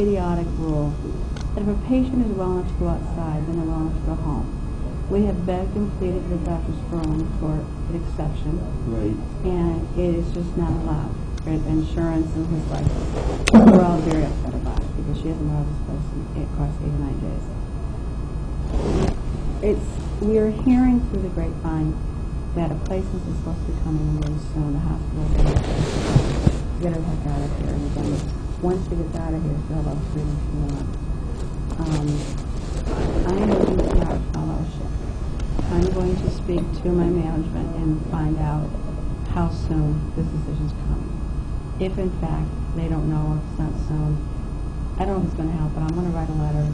idiotic rule that if a patient is well enough to go outside, then they're well enough to go home. We have begged and pleaded with Dr. Sperling for an exception, Right. and it is just not allowed for insurance and his license. We're all very upset about it because she hasn't allowed this place across 8 or 9 days. We are hearing through the grapevine that a placement is supposed to be coming really soon. The hospital is get her heck out of here. And again, once she gets out of here, she'll have all the freedom she wants. I am looking to our fellowship. I'm going to speak to my management and find out how soon this decision is coming. If in fact they don't know or it's not soon, I don't know if it's going to help, but I'm going to write a letter.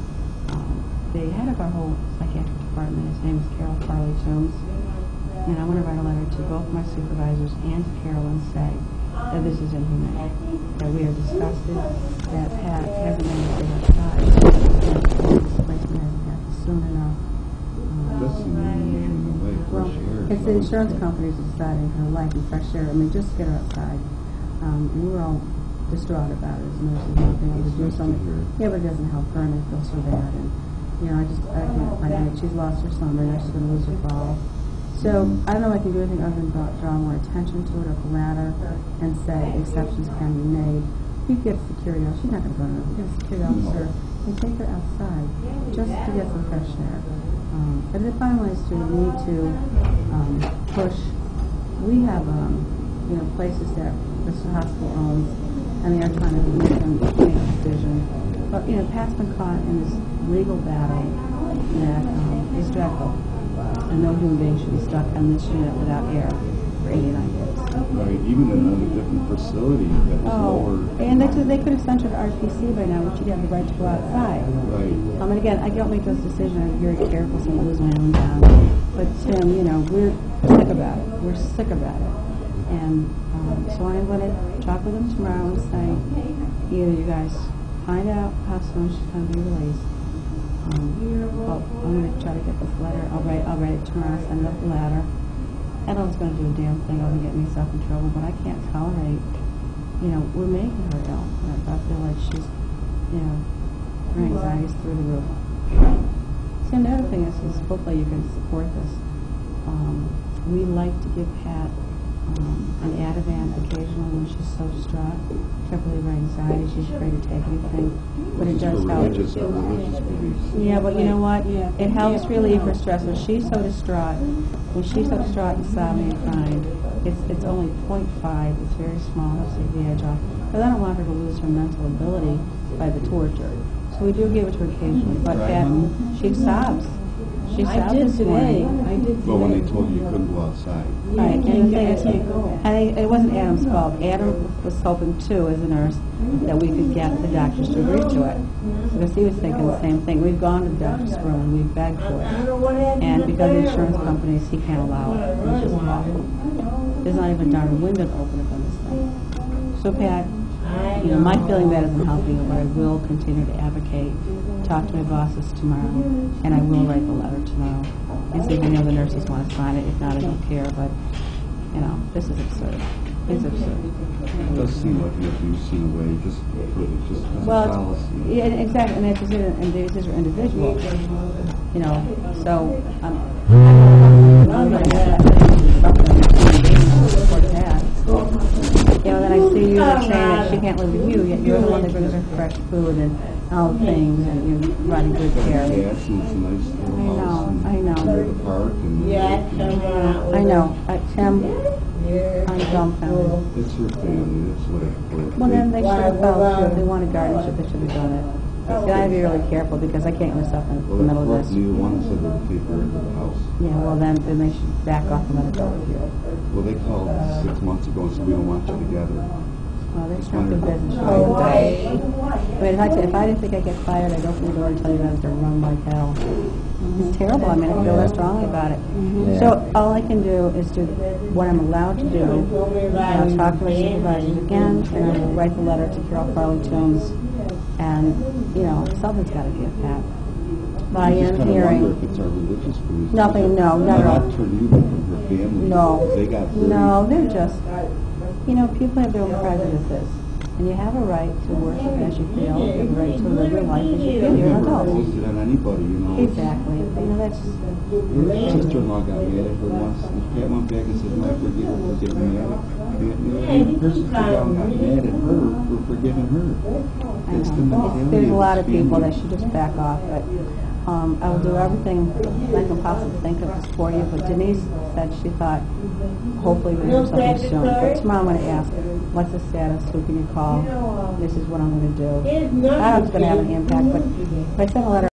The head of our whole psychiatric department, his name is Carol Farley Jones, and I'm going to write a letter to both my supervisors and to Carol and say that this is inhumane, that we are disgusted, that Pat hasn't been able to get outside, that this placement hasn't happened soon enough. Well, it's the insurance companies deciding her life and fresh air. I mean, just get her outside. And we're all distraught about it as nurses, not being able to do something. Yeah, but it doesn't help her, and I feel so bad. And you know, I can't find it. She's lost her summer, now she's going to lose her fall. So I don't know if I can do anything other than draw more attention to it, or the ladder, and say exceptions can be made. You get security, she's not going to go to get a security officer and take her outside just to get some fresh air. But the bottom line is we need to push. We have places that this hospital owns, and they are trying to make them make a decision. But Pat's been caught in this legal battle that is dreadful, and no human being should be stuck on this unit without air for 89 days. Right, even in a different facility that was lower. And they could have sent her to RPC by now, which she'd have the right to go outside. Right. And again, I don't make those decisions. I'm very careful, so I lose my own down. But Tim, we're sick about it. We're sick about it. And so I'm going to talk with them tomorrow and say, either you guys find out how soon she's going to be released. Well, I'm going to try to get this letter. I'll write it tomorrow, send up the letter. I don't know if it's going to do a damn thing other than get myself in trouble, but I can't tolerate, we're making her ill. I feel like she's, her anxiety's through the roof. See, and the other thing is hopefully you can support this. We like to give Pat an Ativan occasionally when she's so distraught. Can't believe her anxiety. She's afraid to take anything. But it does help. Religious beliefs. Yeah, but you know what? It helps relieve her stress. When she's so distraught, and sobbing and crying, it's only 0.5. It's very small. It's take the edge off. But I don't want her to lose her mental ability by the torture. So we do give it to her occasionally. But Pat, she sobs. She sobbed this morning. I did today. But when they told you couldn't go outside. Right, and the thing is, it wasn't Adam's fault. Adam was hoping too, as a nurse, that we could get the doctors to agree to it, because he was thinking the same thing. We've gone to the doctor's room and we've begged for it, and because of insurance companies, he can't allow it. It's just awful. There's not even a darn window to open up on this thing. So Pat, my feeling that isn't helping you, but I will continue to advocate. Talk to my bosses tomorrow, and I will write the letter tomorrow. And see if any of the nurses want to sign it. If not, I don't care. But this is absurd. It's absurd. It does seem like an abuse in a way, just as a policy. Yeah, exactly. And these are individuals. So I'm going to support that. Then I see you saying that she can't live with you, yet you're the one that brings her fresh food and all the things, and you're providing good care. Yes, and it's a nice little house. I know. Near the park. I know. Tim, I'm dumbfounded. It's her family. That's what it. Well, then they should have followed through. If they wanted guardianship, they should have done it. And I have to be really careful because I can't get myself in the middle of this. Neither one said they would take her into the house. Yeah, well then they should back off and let it go with you. Well, they called 6 months ago and said we don't want you together. Well, they're trying to do business. If I didn't think I'd get fired, I'd open the door and tell you guys to run like hell. It's terrible. I feel that strongly about it. Yeah. So all I can do is do what I'm allowed to do. I'll talk to my supervisors again, and I will write the letter to Carol Farley Jones. And, something's got to give Pat. I am hearing. If it's our religious beliefs. Nothing, no, not at all. Not turn you from her family. No. They got no, they're just, people have their own prejudices. And you have a right to worship as you feel. You have a right to live your life as you feel. You're an adult. Posted on anybody, you know. Exactly. You know, that's... Her sister-in-law got mad at her once. Pat went back and said, "No, forgive her for getting mad." Her sister-in-law got mad at her for forgiving her. That's the mentality. There's a lot of people that should just back off. But I will do everything I can possibly think of for you. But Denise said she thought hopefully we'll hear something soon. But tomorrow I'm going to ask her, what's the status? Who can you call? This is what I'm going to do. I don't know if it's going to have an impact, but if I send a letter